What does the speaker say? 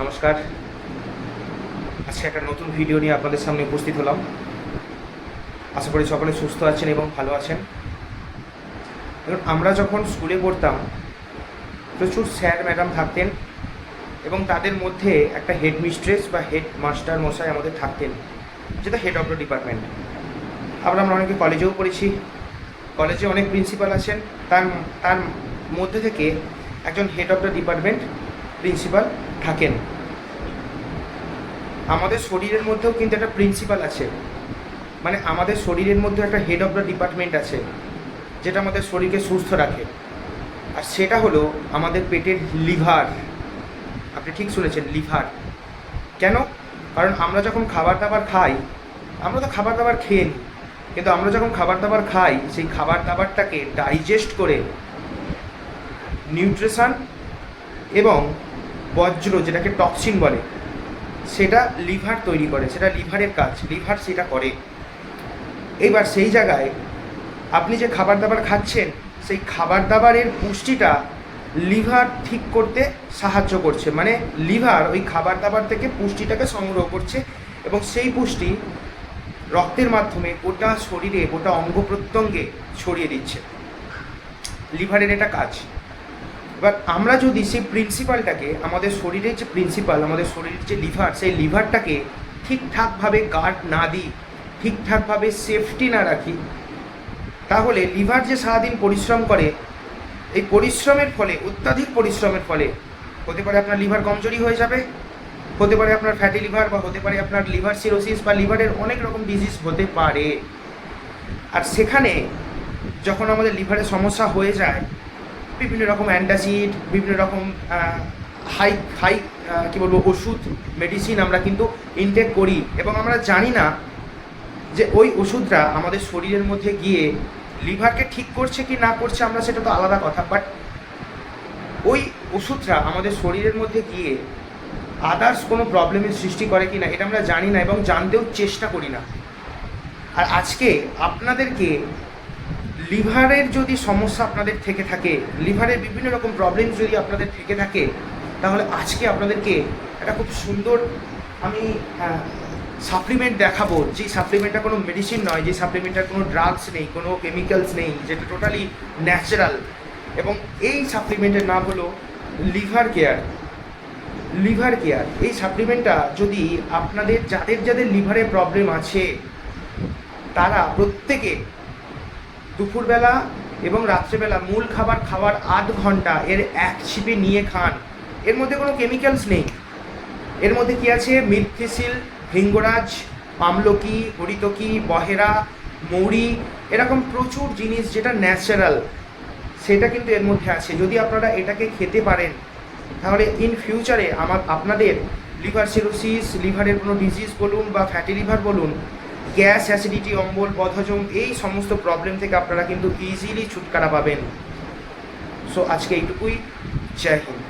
নমস্কার। আজকে একটা নতুন ভিডিও নিয়ে আপনাদের সামনে উপস্থিত হলাম। আশা করি সকলে সুস্থ আছেন এবং ভালো আছেন। এবং আমরা যখন স্কুলে পড়তাম প্রচুর স্যার ম্যাডাম থাকতেন এবং তাদের মধ্যে একটা হেড মিস্ট্রেস বা হেড মাস্টার মশাই আমাদের থাকতেন, যেটা হেড অফ দ্য ডিপার্টমেন্ট। আমরা অনেকে কলেজেও পড়েছি, কলেজে অনেক প্রিন্সিপাল আছেন, তার তার মধ্যে থেকে একজন head of the department principal থাকেন। আমাদের শরীরের মধ্যেও কিন্তু একটা প্রিন্সিপাল আছে, মানে আমাদের শরীরের মধ্যে একটা হেড অফ দ্য ডিপার্টমেন্ট আছে, যেটা আমাদের শরীরকে সুস্থ রাখে। আর সেটা হলো আমাদের পেটের লিভার। আপনি ঠিক শুনেছেন, লিভার। কেন? কারণ আমরা যখন খাবার দাবার খাই, আমরা তো খাবার দাবার খেয়ে নিই, কিন্তু আমরা যখন খাবার দাবার খাই সেই খাবার দাবারটাকে ডাইজেস্ট করে নিউট্রিশন এবং বজ্র, যেটাকে টক্সিন বলে, সেটা লিভার তৈরি করে। সেটা লিভারের কাজ, লিভার সেটা করে। এইবার সেই জায়গায় আপনি যে খাবার দাবার খাচ্ছেন, সেই খাবার দাবারের পুষ্টিটা লিভার ঠিক করতে সাহায্য করছে। মানে লিভার ওই খাবার দাবার থেকে পুষ্টিটাকে সংগ্রহ করছে এবং সেই পুষ্টি রক্তের মাধ্যমে গোটা শরীরে, গোটা অঙ্গ প্রত্যঙ্গে ছড়িয়ে দিচ্ছে। লিভারের এটা কাজ। এবার আমরা যদি সেই প্রিন্সিপালটাকে, আমাদের শরীরের যে প্রিন্সিপাল, আমাদের শরীরের যে লিভার, সেই লিভারটাকে ঠিকঠাকভাবে গার্ড না দিই, ঠিকঠাকভাবে সেফটি না রাখি, তাহলে লিভার যে সারাদিন পরিশ্রম করে, এই পরিশ্রমের ফলে, অত্যাধিক পরিশ্রমের ফলে হতে পারে আপনার লিভার কমজোরি হয়ে যাবে, হতে পারে আপনার ফ্যাটি লিভার, বা হতে পারে আপনার লিভার সিরোসিস, বা লিভারের অনেক রকম ডিজিজ হতে পারে। আর সেখানে যখন আমাদের লিভারের সমস্যা হয়ে যায়, বিভিন্ন রকম অ্যান্টাসিড, বিভিন্ন রকম হাই হাই কী বলবো, ওষুধ, মেডিসিন আমরা কিন্তু ইনটেক করি এবং আমরা জানি না যে ওই ওষুধটা আমাদের শরীরের মধ্যে গিয়ে লিভারকে ঠিক করছে কি না করছে, আমরা সেটা তো আলাদা কথা, বাট ওই ওষুধটা আমাদের শরীরের মধ্যে গিয়ে আদার্স কোনো প্রবলেমের সৃষ্টি করে কি না, এটা আমরা জানি না এবং জানতেও চেষ্টা করি না। আর আজকে আপনাদেরকে লিভারের যদি সমস্যা আপনাদের থেকে থাকে, লিভারের বিভিন্ন রকম প্রবলেম যদি আপনাদের থেকে থাকে, তাহলে আজকে আপনাদেরকে একটা খুব সুন্দর আমি সাপ্লিমেন্ট দেখাবো, যে সাপ্লিমেন্টটা কোনো মেডিসিন নয়, যে সাপ্লিমেন্টটার কোনো ড্রাগস নেই, কোনো কেমিক্যালস নেই, যেটা টোটালি ন্যাচারাল। এবং এই সাপ্লিমেন্টের নাম হলো লিভার কেয়ার। লিভার কেয়ার এই সাপ্লিমেন্টটা যদি আপনাদের, যাদের যাদের লিভারের প্রবলেম আছে, তারা প্রত্যেকে দুপুরবেলা এবং রাত্রেবেলা মূল খাবার খাওয়ার 8 ঘন্টা এর এক ছিপে নিয়ে খান। এর মধ্যে কোনো কেমিক্যালস নেই। এর মধ্যে কী আছে? মিথিসিল, ভিঙ্গরাজ, আমলকি, হরিতকি, বহেরা, মৌরি, এরকম প্রচুর জিনিস যেটা ন্যাচারাল, সেটা কিন্তু এর মধ্যে আছে। যদি আপনারা এটাকে খেতে পারেন, তাহলে ইন ফিউচারে আপনাদের লিভার সিরোসিস, লিভারের কোনো ডিজিজ বলুন বা ফ্যাটি লিভার বলুন, গ্যাস, অ্যাসিডিটি, অম্বল, বদহজম, এই সমস্ত প্রবলেম থেকে আপনারা কিন্তু ইজিলি ছুটকারা পাবেন। সো আজকে এইটুকুই। জয় হিন্দ।